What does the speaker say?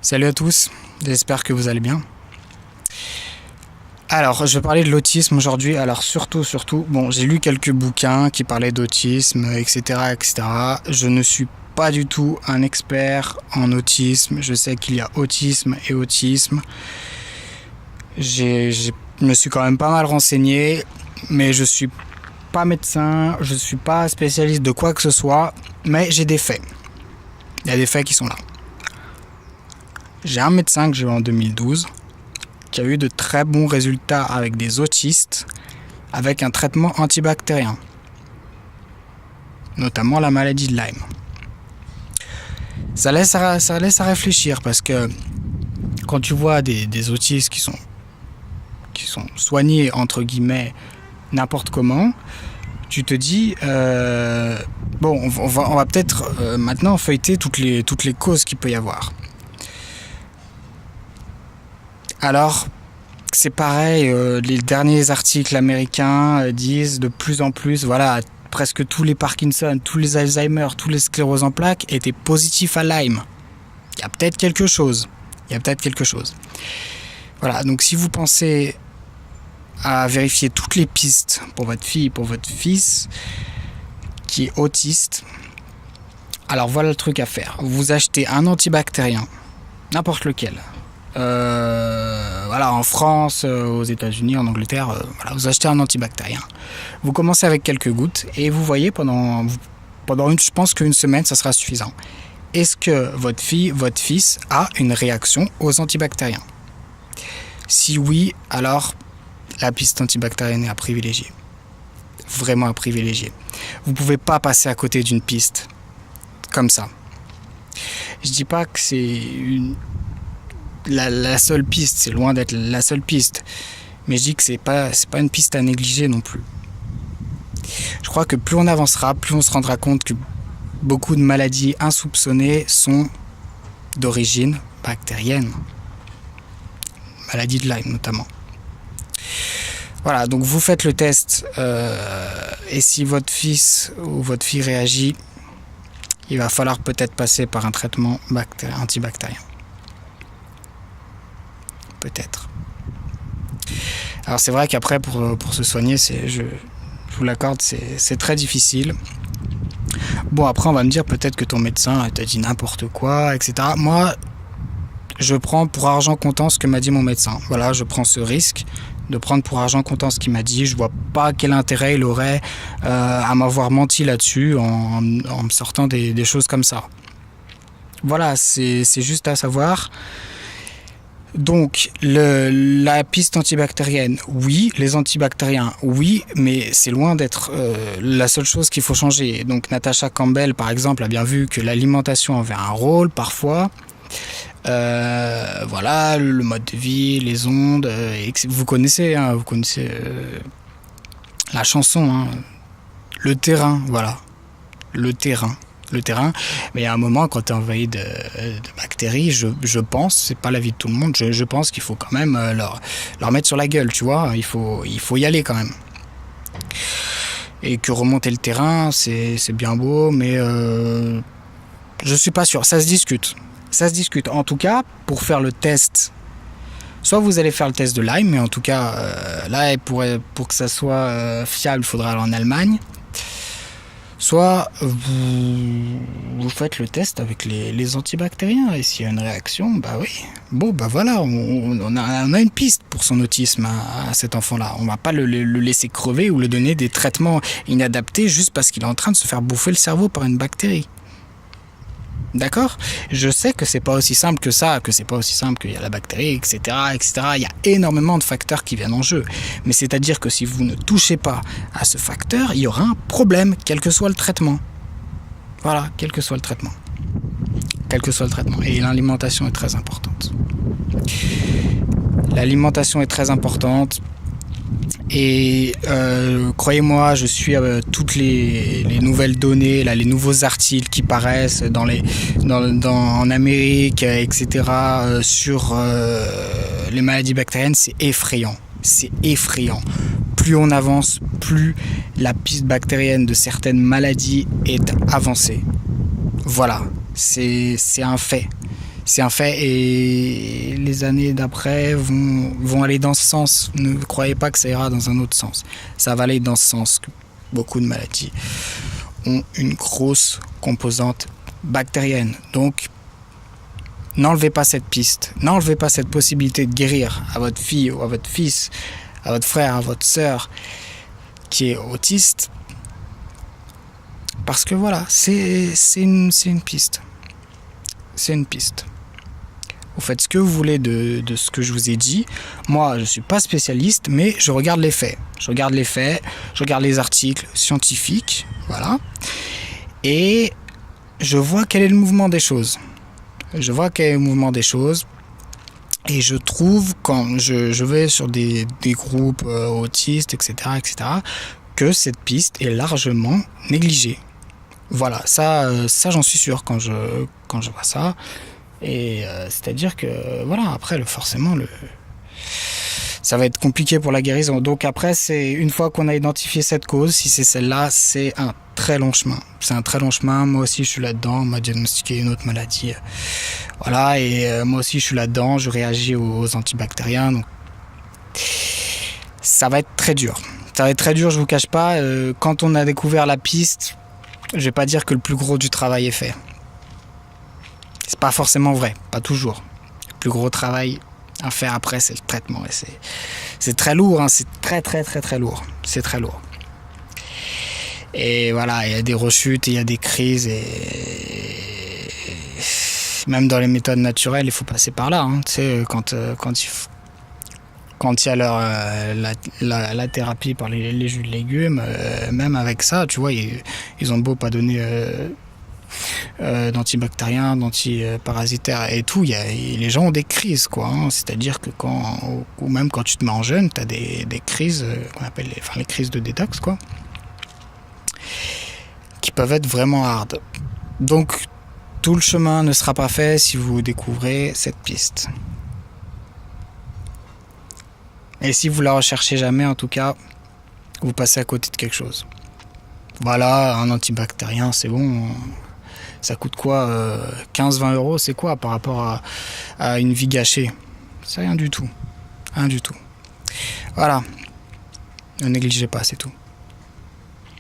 Salut à tous, j'espère que vous allez bien. Alors, je vais parler de l'autisme aujourd'hui. Alors, surtout, bon, j'ai lu quelques bouquins qui parlaient d'autisme, etc., etc. Je ne suis pas du tout un expert en autisme. Je sais qu'il y a autisme et autisme. Je me suis quand même pas mal renseigné, mais je suis pas médecin, je suis pas spécialiste de quoi que ce soit, mais j'ai des faits. Il y a des faits qui sont là. J'ai un médecin que j'ai eu en 2012 qui a eu de très bons résultats avec des autistes avec un traitement antibactérien, notamment la maladie de Lyme. Ça laisse à réfléchir parce que quand tu vois des autistes qui sont soignés entre guillemets n'importe comment, tu te dis bon, on va peut-être maintenant feuilleter toutes les causes qu'il peut y avoir. Alors, c'est pareil, les derniers articles américains disent de plus en plus, voilà, presque tous les Parkinson, tous les Alzheimer, tous les scléroses en plaques étaient positifs à Lyme. Il y a peut-être quelque chose. Voilà, donc si vous pensez à vérifier toutes les pistes pour votre fille, pour votre fils qui est autiste, alors voilà le truc à faire. Vous achetez un antibactérien, n'importe lequel. Voilà, en France, aux États-Unis, en Angleterre, voilà, vous achetez un antibactérien. Vous commencez avec quelques gouttes et vous voyez pendant je pense qu'une semaine, ça sera suffisant. Est-ce que votre fille, votre fils a une réaction aux antibactériens? Si oui, alors la piste antibactérienne est à privilégier. Vraiment à privilégier. Vous ne pouvez pas passer à côté d'une piste comme ça. Je dis pas que c'est la seule piste, c'est loin d'être la seule piste, mais je dis que c'est pas une piste à négliger non plus. Je crois que plus on avancera, plus on se rendra compte que beaucoup de maladies insoupçonnées sont d'origine bactérienne, maladie de Lyme notamment. Voilà, donc vous faites le test et si votre fils ou votre fille réagit, il va falloir peut-être passer par un traitement antibactérien. Peut-être. Alors c'est vrai qu'après pour se soigner, je vous l'accorde, c'est très difficile. Bon, après on va me dire peut-être que ton médecin t'a dit n'importe quoi, etc. Moi, je prends pour argent comptant ce que m'a dit mon médecin. Voilà, je prends ce risque de prendre pour argent comptant ce qu'il m'a dit. Je vois pas quel intérêt il aurait à m'avoir menti là-dessus en me sortant des choses comme ça. Voilà, c'est juste à savoir. Donc, la piste antibactérienne, oui. Les antibactériens, oui. Mais c'est loin d'être la seule chose qu'il faut changer. Donc, Natasha Campbell, par exemple, a bien vu que l'alimentation avait un rôle parfois. Voilà, le mode de vie, les ondes. Vous connaissez la chanson, hein, le terrain, voilà. Le terrain. Mais il y a un moment, quand tu es envahi de bactéries, je pense, c'est pas l'avis de tout le monde, je pense qu'il faut quand même leur mettre sur la gueule, tu vois, il faut y aller quand même. Et que remonter le terrain, c'est bien beau, mais je suis pas sûr, ça se discute. En tout cas, pour faire le test, soit vous allez faire le test de Lyme, mais en tout cas, là, pour que ça soit fiable, il faudra aller en Allemagne. Soit vous faites le test avec les antibactériens et s'il y a une réaction, bah oui. Bon, bah voilà, on a une piste pour son autisme à cet enfant-là. On va pas le laisser crever ou le donner des traitements inadaptés juste parce qu'il est en train de se faire bouffer le cerveau par une bactérie. D'accord ? Je sais que c'est pas aussi simple que ça, que c'est pas aussi simple qu'il y a la bactérie, etc., etc. Il y a énormément de facteurs qui viennent en jeu. Mais c'est-à-dire que si vous ne touchez pas à ce facteur, il y aura un problème, quel que soit le traitement. Voilà, quel que soit le traitement. Et l'alimentation est très importante. Et croyez-moi, je suis toutes les nouvelles données, là, les nouveaux articles qui paraissent en Amérique, etc. Sur les maladies bactériennes, c'est effrayant. Plus on avance, plus la piste bactérienne de certaines maladies est avancée. Voilà, c'est un fait. C'est un fait et les années d'après vont aller dans ce sens. Ne croyez pas que ça ira dans un autre sens. Ça va aller dans ce sens que beaucoup de maladies ont une grosse composante bactérienne. Donc, n'enlevez pas cette piste. N'enlevez pas cette possibilité de guérir à votre fille ou à votre fils, à votre frère, à votre sœur qui est autiste. Parce que voilà, c'est une piste. C'est une piste. Vous faites ce que vous voulez de ce que je vous ai dit. Moi, je ne suis pas spécialiste, mais je regarde les faits. Je regarde les articles scientifiques, voilà. Et je vois quel est le mouvement des choses. Et je trouve, quand je vais sur des groupes autistes, etc., que cette piste est largement négligée. Voilà, ça j'en suis sûr quand je vois ça. Et c'est-à-dire que voilà, après forcément ça va être compliqué pour la guérison. Donc après, c'est une fois qu'on a identifié cette cause, si c'est celle-là, c'est un très long chemin. Moi aussi je suis là-dedans, on m'a diagnostiqué une autre maladie. Voilà, et moi aussi je suis là-dedans, je réagis aux antibactériens. Donc ça va être très dur. Je vous cache pas, quand on a découvert la piste, je vais pas dire que le plus gros du travail est fait. C'est pas forcément vrai, pas toujours. Le plus gros travail à faire après, c'est le traitement. Et c'est très lourd, hein, c'est très lourd. C'est très lourd. Et voilà, il y a des rechutes, il y a des crises. Et même dans les méthodes naturelles, il faut passer par là. Hein. Tu sais, quand il y a la thérapie par les jus de légumes, même avec ça, tu vois, ils ont beau pas donner d'antibactériens, d'antiparasitaires et tout, les gens ont des crises, quoi. Hein. C'est-à-dire que ou même quand tu te mets en jeûne, tu as des crises qu'on appelle les crises de détox, quoi, qui peuvent être vraiment hard. Donc, tout le chemin ne sera pas fait si vous découvrez cette piste. Et si vous la recherchez jamais, en tout cas, vous passez à côté de quelque chose. Voilà, un antibactérien, c'est bon. Ça coûte quoi 15-20 €, c'est quoi par rapport à une vie gâchée? C'est rien du tout. Voilà. Ne négligez pas, c'est tout.